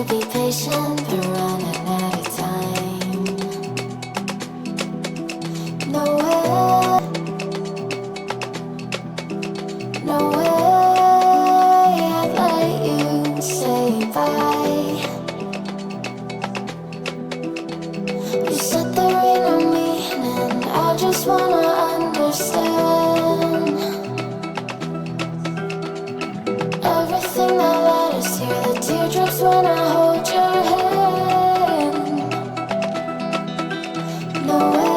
be patient, we're running out of time. No way, no way I'd let you say bye. You said there ain't no meaning, I just wanna understand everything that led us here, the teardrops when I hold your hand. No way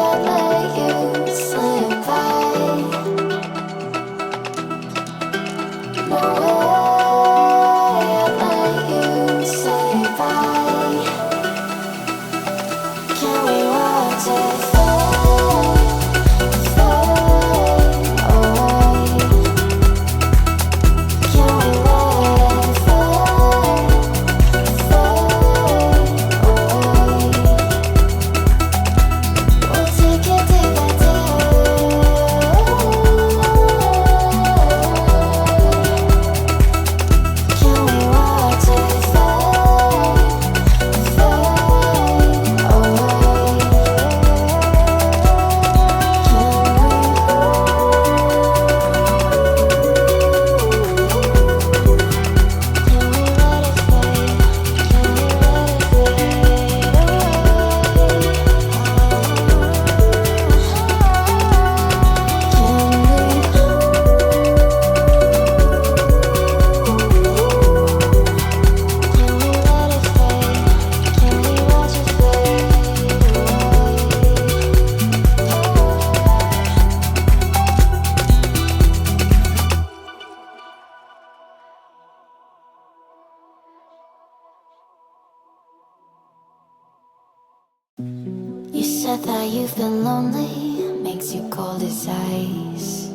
I'd let you slip by. No way I'd let you say bye. Can we watch it fade, fade away? Can we let it fade, fade away? We'll take it day by day. Can we watch it fade, fade away? You said that you've been lonely, makes you cold as ice.